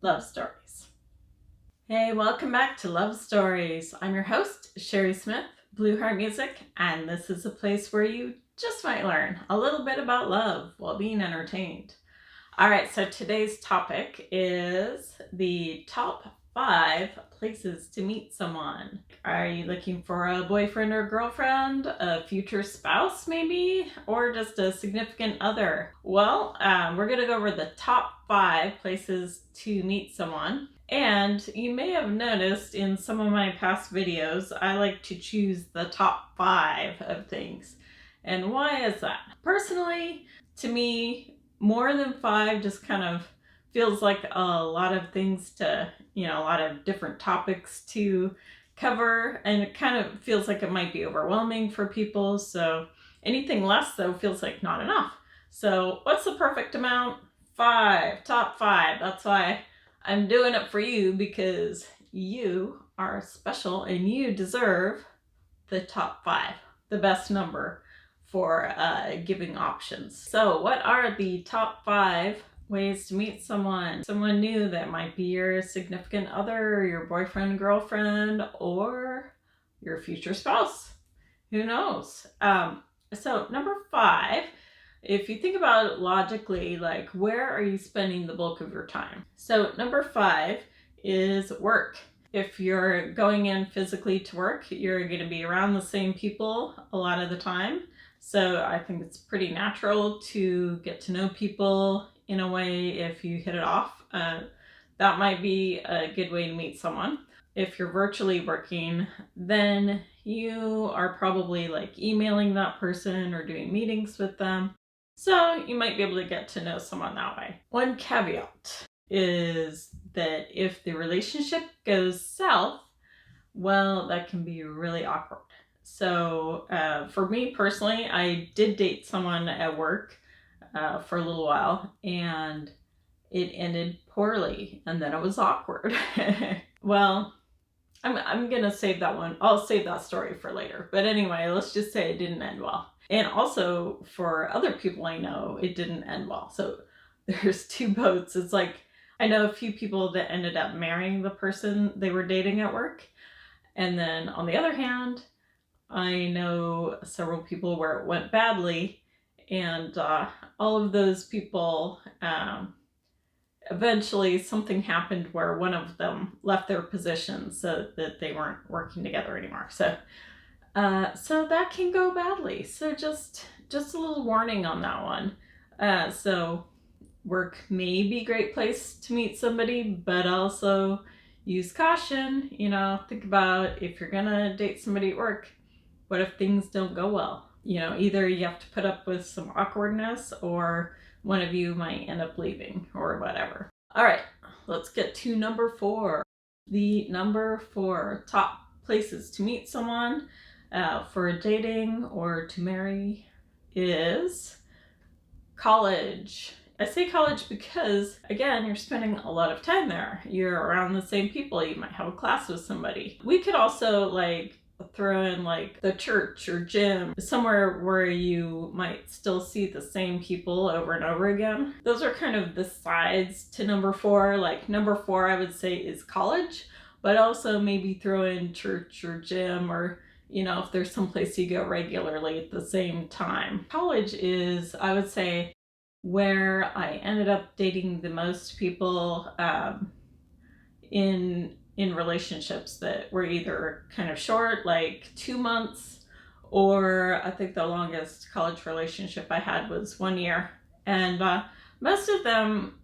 love stories. Hey, welcome back to Love Stories. I'm your host, Cheri Smith, Blue Heart Music, and this is a place where you just might learn a little bit about love while being entertained. All right, so today's topic is the top 5 places to meet someone. Are you looking for a boyfriend or girlfriend, a future spouse maybe, or just a significant other? Well, we're gonna go over the top 5 places to meet someone. And you may have noticed in some of my past videos, I like to choose the top 5 of things. And why is that? Personally, to me, more than 5 just kind of feels like a lot of things to, a lot of different topics to cover, and it kind of feels like it might be overwhelming for people. So anything less though feels like not enough. So what's the perfect amount? 5, top 5. That's why I'm doing it for you, because you are special and you deserve the top 5, the best number for giving options. So what are the top 5 ways to meet someone new that might be your significant other, your boyfriend, girlfriend, or your future spouse? Who knows? So number 5, if you think about it logically, like, where are you spending the bulk of your time? So number 5 is work. If you're going in physically to work, you're going to be around the same people a lot of the time. So I think it's pretty natural to get to know people in a way if you hit it off. That might be a good way to meet someone. If you're virtually working, then you are probably like emailing that person or doing meetings with them. So you might be able to get to know someone that way. One caveat is that if the relationship goes south, well, that can be really awkward. So for me personally, I did date someone at work for a little while, and it ended poorly, and then it was awkward. Well, I'm gonna save that one. I'll save that story for later. But anyway, let's just say it didn't end well. And also for other people I know, it didn't end well. So there's 2 boats. It's like, I know a few people that ended up marrying the person they were dating at work. And then on the other hand, I know several people where it went badly, and all of those people, eventually something happened where one of them left their position so that they weren't working together anymore. So that can go badly. So just a little warning on that one. So work may be a great place to meet somebody, but also use caution. Think about, if you're gonna date somebody at work, what if things don't go well? Either you have to put up with some awkwardness, or one of you might end up leaving, or whatever. All right, let's get to number 4. The number 4 top places to meet someone for dating or to marry is college. I say college because, again, you're spending a lot of time there. You're around the same people. You might have a class with somebody. We could also throw in the church or gym, somewhere where you might still see the same people over and over again. Those are kind of the sides to number 4. Number 4, I would say, is college, but also maybe throw in church or gym, or if there's someplace you go regularly at the same time. College is, I would say, where I ended up dating the most people in relationships that were either kind of short, like 2 months, or I think the longest college relationship I had was 1 year. And most of them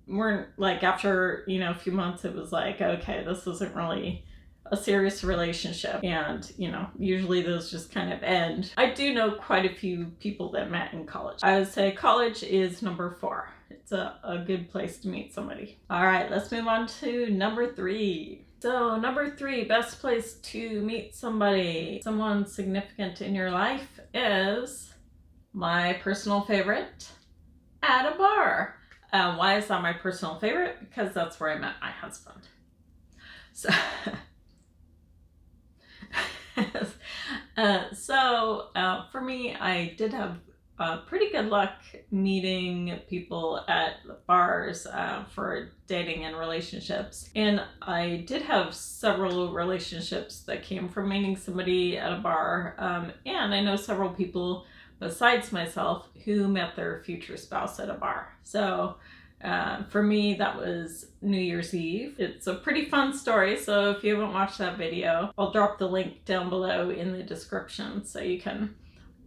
weren't after, a few months, it was okay, this isn't really a serious relationship. And, usually those just kind of end. I do know quite a few people that met in college. I would say college is number 4. It's a good place to meet somebody. All right, let's move on to number 3. So number 3, best place to meet somebody, someone significant in your life, is my personal favorite, at a bar. Why is that my personal favorite? Because that's where I met my husband. So for me, I did have pretty good luck meeting people at bars bars for dating and relationships. And I did have several relationships that came from meeting somebody at a bar. And I know several people besides myself who met their future spouse at a bar. So for me, that was New Year's Eve. It's a pretty fun story, so if you haven't watched that video, I'll drop the link down below in the description so you can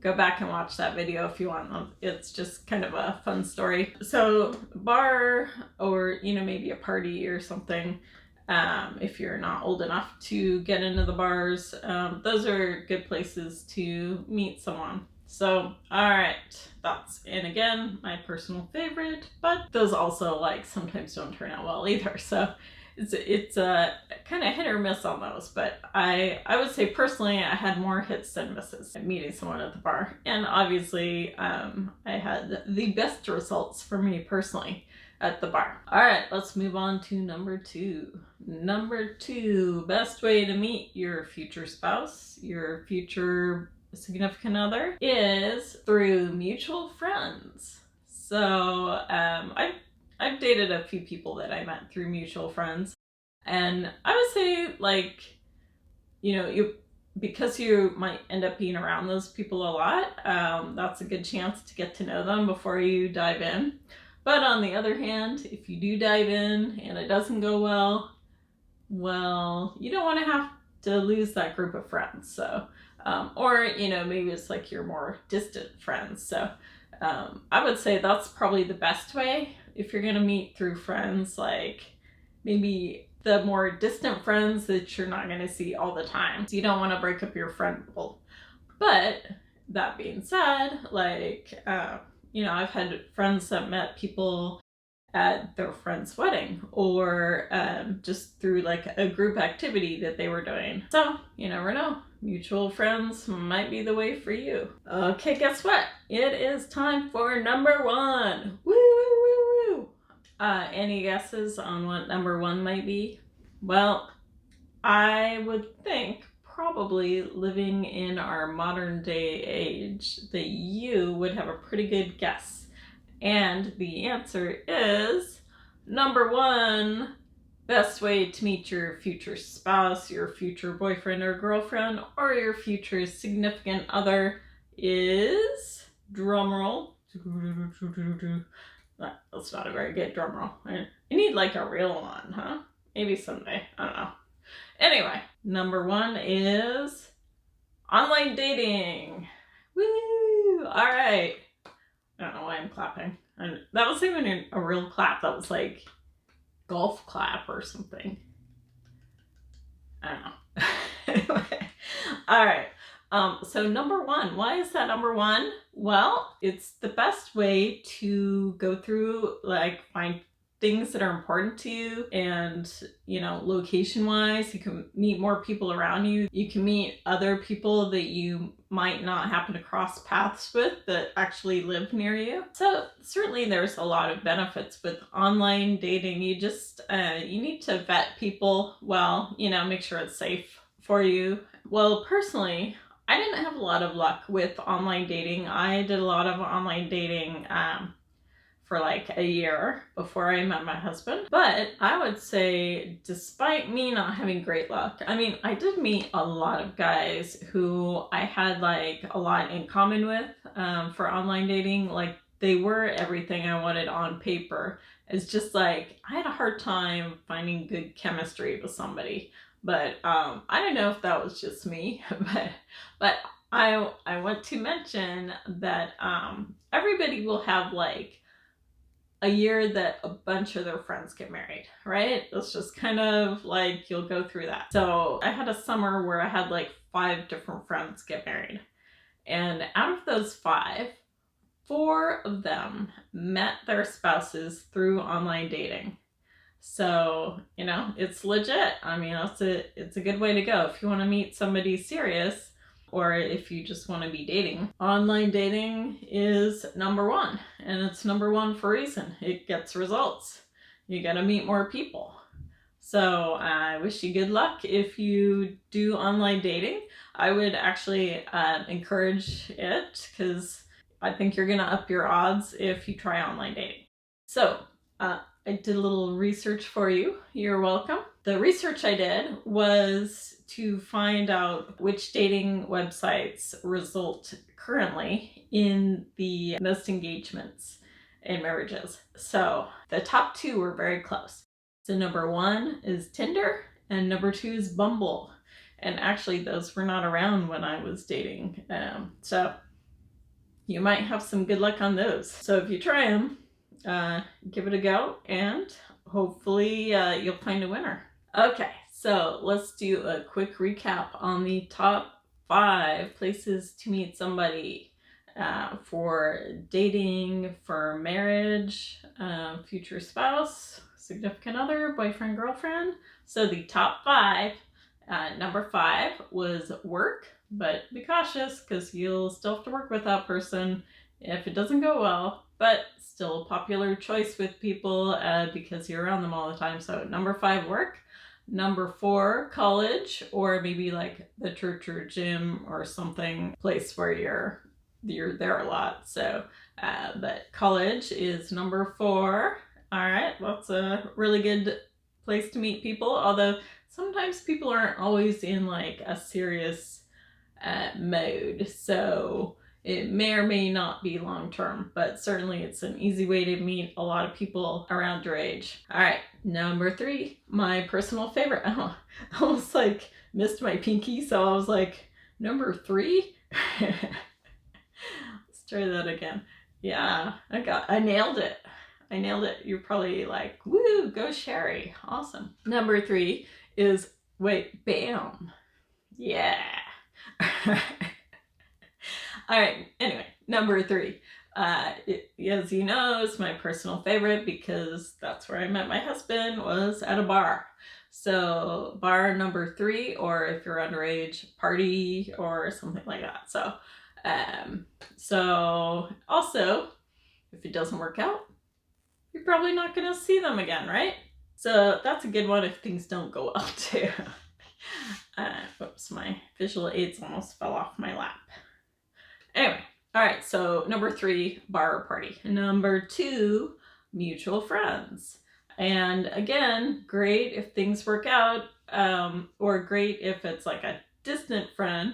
go back and watch that video if you want. It's just kind of a fun story. So bar, or maybe a party or something, if you're not old enough to get into the bars, those are good places to meet someone. So, all right, and again, my personal favorite, but those also sometimes don't turn out well either. So it's a kind of hit or miss on those, but I would say personally I had more hits than misses at meeting someone at the bar. And obviously I had the best results for me personally at the bar. All right, let's move on to number 2. Number 2, best way to meet your future spouse, your future significant other, is through mutual friends. So I've dated a few people that I met through mutual friends, and I would say because you might end up being around those people a lot, that's a good chance to get to know them before you dive in. But on the other hand, if you do dive in and it doesn't go well, you don't want to have to lose that group of friends. So or maybe it's your more distant friends. So I would say that's probably the best way if you're gonna meet through friends, maybe the more distant friends that you're not gonna see all the time. So you don't want to break up your friend pool. But that being said, I've had friends that met people at their friend's wedding, or just through a group activity that they were doing. So you never know. Mutual friends might be the way for you. Okay, guess what? It is time for number 1. Woo, woo, woo, woo. Any guesses on what number 1 might be? Well, I would think probably living in our modern day age that you would have a pretty good guess. And the answer is number 1. Best way to meet your future spouse, your future boyfriend or girlfriend, or your future significant other is, drumroll. That's not a very good drumroll. You need a real one, huh? Maybe someday. I don't know. Anyway, number 1 is online dating. Woo! All right. I don't know why I'm clapping. That wasn't even a real clap. That was golf clap or something. I don't know. Anyway. All right. So number 1, why is that number 1? Well, it's the best way to go through, find things that are important to you, and location wise, you can meet more people around you. You can meet other people that you might not happen to cross paths with that actually live near you. So certainly there's a lot of benefits with online dating. You just you need to vet people well, make sure it's safe for you. Well, personally, I didn't have a lot of luck with online dating. I did a lot of online dating for a year before I met my husband. But I would say, despite me not having great luck, I did meet a lot of guys who I had a lot in common with for online dating. They were everything I wanted on paper. It's just I had a hard time finding good chemistry with somebody. But I don't know if that was just me, but I want to mention that everybody will have a year that a bunch of their friends get married, right? That's just kind of you'll go through that. So I had a summer where I had 5 different friends get married. And out of those 5, 4 of them met their spouses through online dating. So, it's legit. It's a good way to go if you want to meet somebody serious, or if you just want to be dating. Online dating is number 1, and it's number 1 for a reason. It gets results. You got to meet more people. So I wish you good luck if you do online dating. I would actually encourage it, because I think you're going to up your odds if you try online dating. So I did a little research for you. You're welcome. The research I did was to find out which dating websites result currently in the most engagements in marriages. So the top two were very close. So number one is Tinder and number two is Bumble. And actually those were not around when I was dating. So you might have some good luck on those. So if you try them, give it a go and hopefully you'll find a winner. Okay, so let's do a quick recap on the top 5 places to meet somebody for dating, for marriage, future spouse, significant other, boyfriend, girlfriend. So the top 5, number 5 was work, but be cautious because you'll still have to work with that person if it doesn't go well, but still a popular choice with people because you're around them all the time. So number 5, work. Number 4, college, or maybe like the church or gym or something, place where you're there a lot. So, but college is number 4. All right, that's a really good place to meet people. Although sometimes people aren't always in like a serious mode, so it may or may not be long term, but certainly it's an easy way to meet a lot of people around your age. All right, number 3, my personal favorite. I almost like missed my pinky, so I was like, number 3? Let's try that again. Yeah, I nailed it. I nailed it. You're probably like, woo, go Cheri. Awesome. Number 3 is, BAM. Yeah. All right, anyway, number 3. As you know, is my personal favorite because that's where I met my husband, was at a bar. So bar number 3, or if you're underage, party or something like that. So also, if it doesn't work out, you're probably not going to see them again, right? So that's a good one if things don't go well too. Whoops, my visual aids almost fell off my lap. Anyway, all right, so number 3, bar or party. Number 2, mutual friends. And again, great if things work out, or great if it's like a distant friend.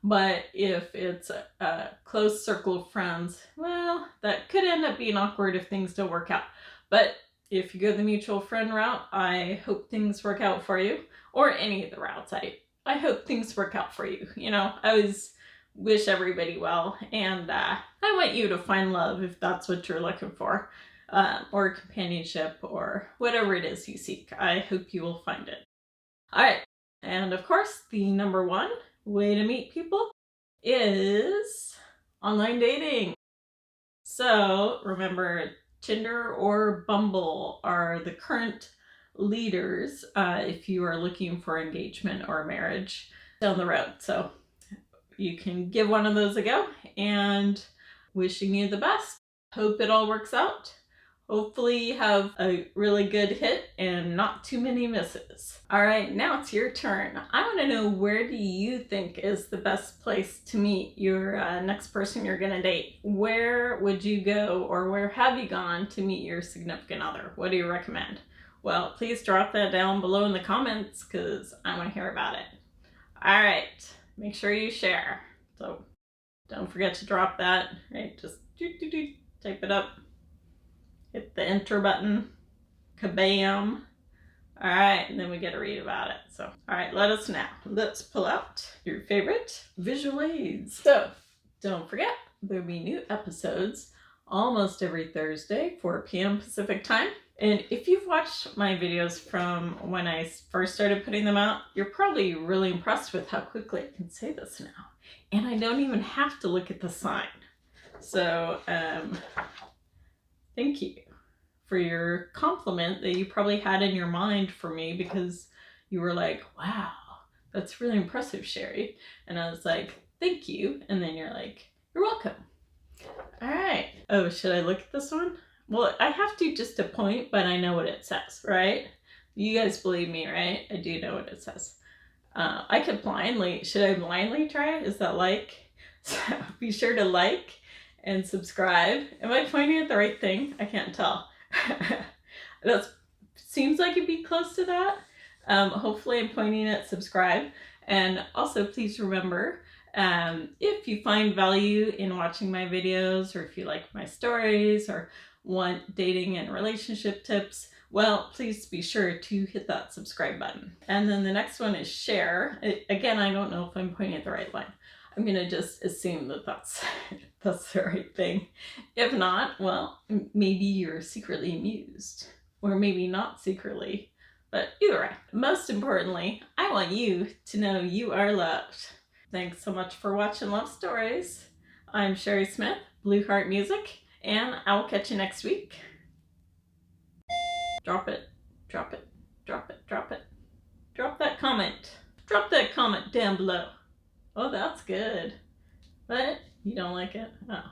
But if it's a close circle of friends, well, that could end up being awkward if things don't work out. But if you go the mutual friend route, I hope things work out for you. Or any of the routes, I hope things work out for you. You know, I always wish everybody well, and I want you to find love if that's what you're looking for, or companionship, or whatever it is you seek. I hope you will find it. All right, and of course, the number 1 way to meet people is online dating. So remember, Tinder or Bumble are the current leaders if you are looking for engagement or marriage down the road. So you can give one of those a go, and wishing you the best. Hope it all works out. Hopefully you have a really good hit and not too many misses. All right, now it's your turn. I want to know, where do you think is the best place to meet your next person you're going to date? Where would you go, or where have you gone to meet your significant other? What do you recommend? Well, please drop that down below in the comments because I want to hear about it. All right, make sure you share. So don't forget to drop that, right? Just type it up. Hit the enter button, kabam. All right, and then we get to read about it. So, all right, let us know. Let's pull out your favorite visual aids. So, don't forget, there'll be new episodes almost every Thursday, 4 p.m. Pacific time. And if you've watched my videos from when I first started putting them out, you're probably really impressed with how quickly I can say this now. And I don't even have to look at the sign. So, thank you for your compliment that you probably had in your mind for me, because you were like, wow, that's really impressive, Cheri. And I was like, thank you. And then you're like, you're welcome. All right. Oh, should I look at this one? Well, I have to just to point, but I know what it says, right? You guys believe me, right? I do know what it says. I could blindly, should I blindly try it? Is that like? So be sure to like and subscribe. Am I pointing at the right thing? I can't tell. That seems like it'd be close to that. Hopefully I'm pointing at subscribe. And also please remember, if you find value in watching my videos, or if you like my stories or want dating and relationship tips, well, please be sure to hit that subscribe button. And then the next one is share. Again, I don't know if I'm pointing at the right line. I'm gonna just assume that that's the right thing. If not, well, maybe you're secretly amused, or maybe not secretly, but either way. Most importantly, I want you to know you are loved. Thanks so much for watching Love Stories. I'm Cheri Smith, Blue Heart Music, and I'll catch you next week. Drop it, drop it, drop it, drop it. Drop that comment. Drop that comment down below. Oh, that's good. But you don't like it? Oh.